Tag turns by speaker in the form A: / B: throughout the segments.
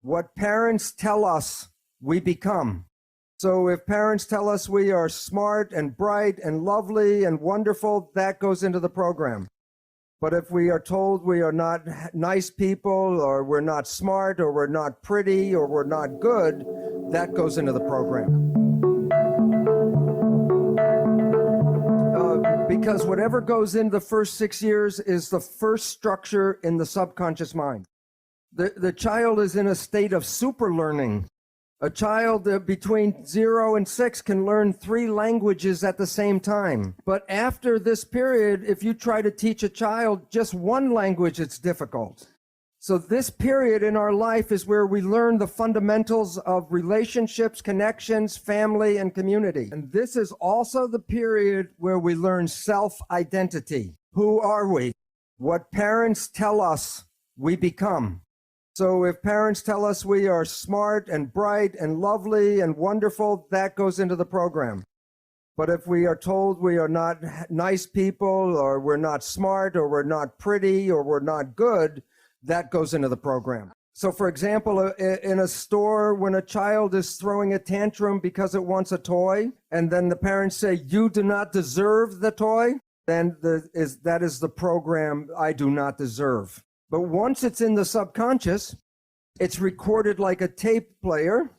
A: What parents tell us, we become. So if parents tell us we are smart and bright and lovely and wonderful, that goes into the program. But if we are told we are not nice people, or we're not smart, or we're not pretty, or we're not good, that goes into the program. Because whatever goes in the first 6 years is the first structure in the subconscious mind. The child is in a state of super learning. A child between 0 and 6 can learn 3 languages at the same time. But after this period, if you try to teach a child just 1 language, it's difficult. So this period in our life is where we learn the fundamentals of relationships, connections, family, and community. And this is also the period where we learn self-identity. Who are we? What parents tell us, we become. So if parents tell us we are smart and bright and lovely and wonderful, that goes into the program. But if we are told we are not nice people, or we're not smart, or we're not pretty, or we're not good, that goes into the program. So for example, in a store, when a child is throwing a tantrum because it wants a toy, and then the parents say, you do not deserve the toy, then that is the program, I do not deserve. But once it's in the subconscious, it's recorded like a tape player,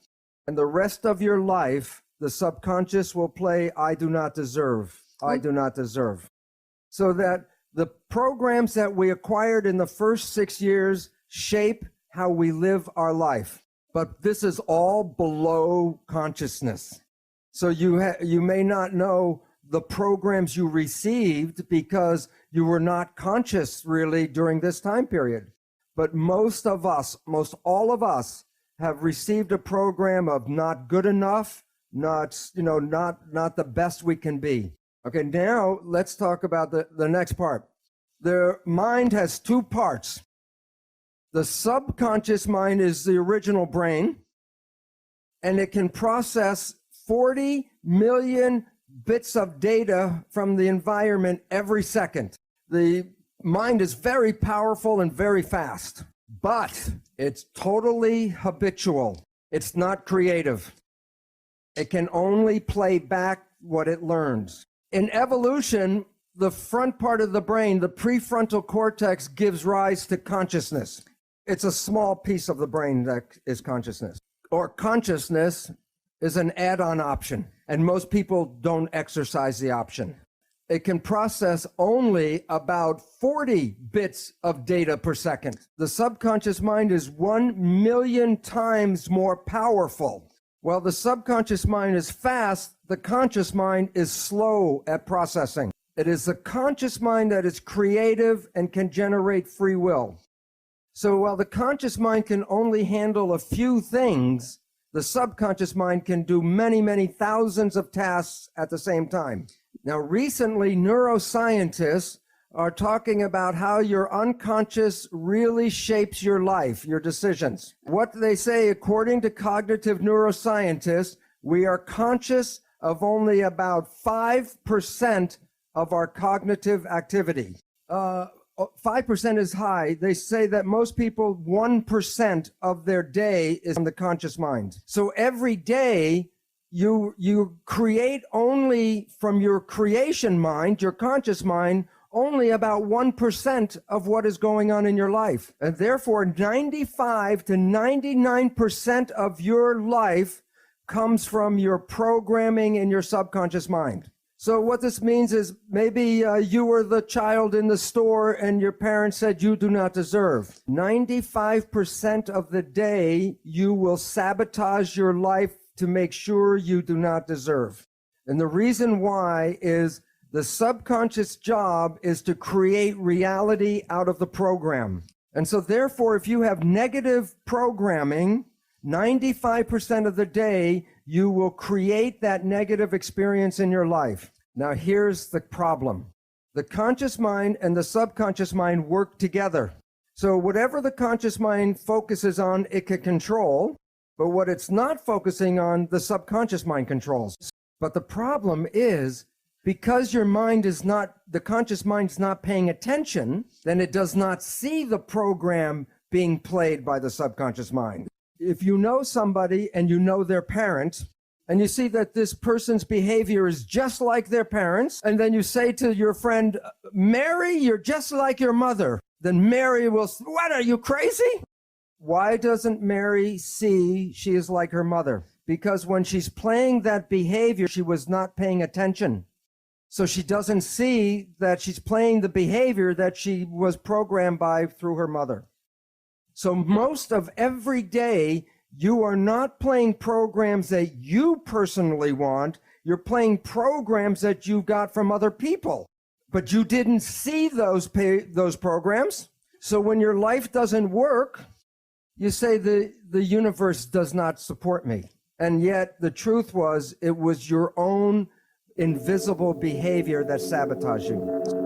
A: and the rest of your life, the subconscious will play, I do not deserve, I do not deserve. So that the programs that we acquired in the first 6 years shape how we live our life. But this is all below consciousness. So you may not know the programs you received because you were not conscious really during this time period. But most all of us have received a program of not good enough, not the best we can be. Okay, now let's talk about the next part. The mind has 2 parts. The subconscious mind is the original brain, and it can process 40 million bits of data from the environment every second. The mind is very powerful and very fast, but it's totally habitual. It's not creative. It can only play back what it learns. In evolution, the front part of the brain, the prefrontal cortex, gives rise to consciousness. It's a small piece of the brain that is consciousness. Or consciousness is an add-on option, and most people don't exercise the option. It can process only about 40 bits of data per second. The subconscious mind is 1 million times more powerful. While the subconscious mind is fast, the conscious mind is slow at processing. It is the conscious mind that is creative and can generate free will. So while the conscious mind can only handle a few things, the subconscious mind can do many, many thousands of tasks at the same time. Now, recently, neuroscientists are talking about how your unconscious really shapes your life, your decisions. What they say, according to cognitive neuroscientists, we are conscious of only about 5% of our cognitive activity. 5% is high. They say that most people, 1% of their day is in the conscious mind. So every day, you create only from your creation mind, your conscious mind, only about 1% of what is going on in your life. And therefore, 95 to 99% of your life comes from your programming in your subconscious mind. So what this means is maybe you were the child in the store and your parents said you do not deserve. 95% of the day, you will sabotage your life to make sure you do not deserve. And the reason why is the subconscious job is to create reality out of the program. And so therefore, if you have negative programming, 95% of the day, you will create that negative experience in your life. Now, here's the problem. The conscious mind and the subconscious mind work together. So whatever the conscious mind focuses on, it can control. But what it's not focusing on, the subconscious mind controls. But the problem is, because your mind is not, the conscious mind is not paying attention, then it does not see the program being played by the subconscious mind. If you know somebody and you know their parent, and you see that this person's behavior is just like their parents, and then you say to your friend, Mary, you're just like your mother, then Mary will, what, are you crazy? Why doesn't Mary see she is like her mother? Because when she's playing that behavior, she was not paying attention. So she doesn't see that she's playing the behavior that she was programmed by through her mother. So most of every day, you are not playing programs that you personally want. You're playing programs that you got from other people, but you didn't see those programs. So when your life doesn't work, you say the universe does not support me. And yet the truth was, it was your own invisible behavior that sabotaged you.